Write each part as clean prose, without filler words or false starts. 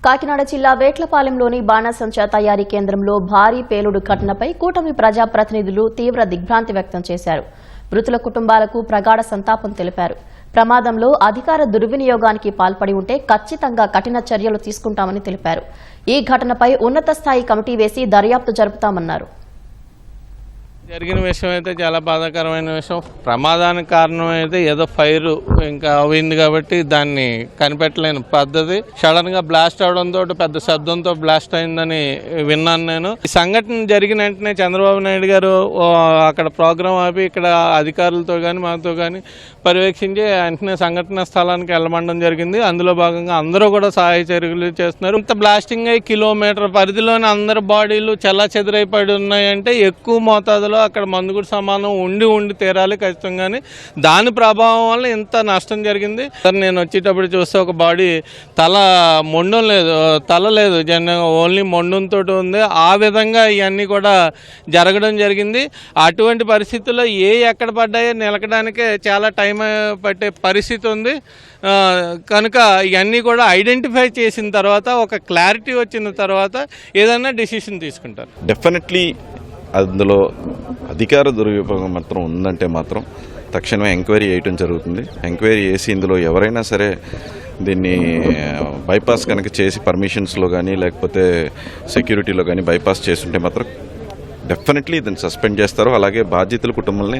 కాకినాడ జిల్లా వేట్లపాలెంలోని బాణాసంచా తయారీ కేంద్రంలో భారీ పేలుడు ఘటనపై కూటమి ప్రజాప్రతినిధులు తీవ్ర దిగ్భ్రాంతి వ్యక్తం చేశారు. మృతుల కుటుంబాలకు ప్రగాఢ సంతాపం తెలిపారు. ప్రమాదంలో అధికార దుర్వినియోగానికి పాల్పడి ఉంటే ఖచ్చితంగా కఠిన చర్యలు తీసుకుంటామని తెలిపారు. ఈ ఘటనపై ఉన్నత స్థాయి కమిటీ వేసి దర్యాప్తు జరుపుతామన్నారు. జరిగిన విషయం అయితే చాలా బాధాకరమైన విషయం. ప్రమాదానికి కారణం అయితే ఏదో ఫైర్ ఇంకా అయింది కాబట్టి దాన్ని కనిపెట్టలేని పద్ధతి. సడన్ గా బ్లాస్ట్ అవడంతో పెద్ద శబ్దంతో బ్లాస్ట్ అయిందని విన్నాను నేను. ఈ సంఘటన జరిగిన వెంటనే చంద్రబాబు నాయుడు గారు అక్కడ ప్రోగ్రాం ఆపి ఇక్కడ అధికారులతో కానీ మాతో కానీ పర్యవేక్షించి వెంటనే సంఘటన స్థలానికి వెళ్ళమండం జరిగింది. అందులో భాగంగా అందరూ కూడా సహాయ చర్యలు చేస్తున్నారు. ఇంత బ్లాస్టింగ్ అయ్యి కిలోమీటర్ పరిధిలోని అందరి బాడీలు చెల్లా చెదిరైపడి ఉన్నాయంటే ఎక్కువ మోతాదులో అక్కడ మందుగుడు సమానం ఉండి తీరాలి ఖచ్చితంగానే. దాని ప్రభావం వల్ల ఇంత నష్టం జరిగింది. నేను వచ్చేటప్పుడు చూస్తే ఒక బాడీ తల లేదు ఓన్లీ మొండంతో ఉంది. ఆ విధంగా ఇవన్నీ కూడా జరగడం జరిగింది. అటువంటి పరిస్థితుల్లో ఎక్కడ పడ్డాయో నిలకడానికే చాలా టైం పట్టే పరిస్థితి ఉంది. కనుక ఇవన్నీ కూడా ఐడెంటిఫై చేసిన తర్వాత ఒక క్లారిటీ వచ్చిన తర్వాత ఏదైనా డెసిషన్ తీసుకుంటారు. డెఫినెట్లీ అందులో అధికార దుర్వినియోగం మాత్రం ఉందంటే మాత్రం తక్షణమే ఎంక్వైరీ చేయటం జరుగుతుంది. ఎంక్వైరీ చేసి ఇందులో ఎవరైనా సరే దీన్ని బైపాస్ కనుక చేసి పర్మిషన్స్లో కానీ లేకపోతే సెక్యూరిటీలో కానీ బైపాస్ చేస్తుంటే మాత్రం డెఫినెట్లీ దీన్ని సస్పెండ్ చేస్తారు. అలాగే బాధితుల కుటుంబాలని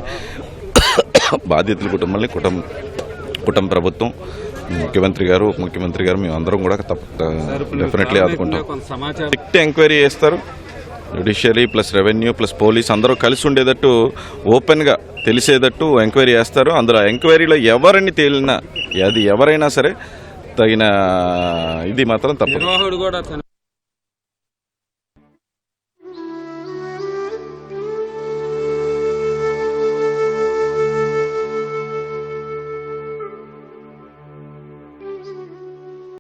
కుటుంబ ప్రభుత్వం, ముఖ్యమంత్రి గారు, ఉప ముఖ్యమంత్రి గారు మేమందరం కూడా డెఫినెట్లీ ఆదుకుంటాం. స్ట్రిక్ట్ ఎంక్వైరీ చేస్తారు. Judiciary plus revenue plus police అందరూ కలిసి ఉండేటట్టు ఓపెన్గా తెలిసేటట్టు ఎంక్వైరీ చేస్తారు. అందులో ఎంక్వైరీలో ఎవరిని తేలినా అది ఎవరైనా సరే తగిన ఇది మాత్రం తప్పదు.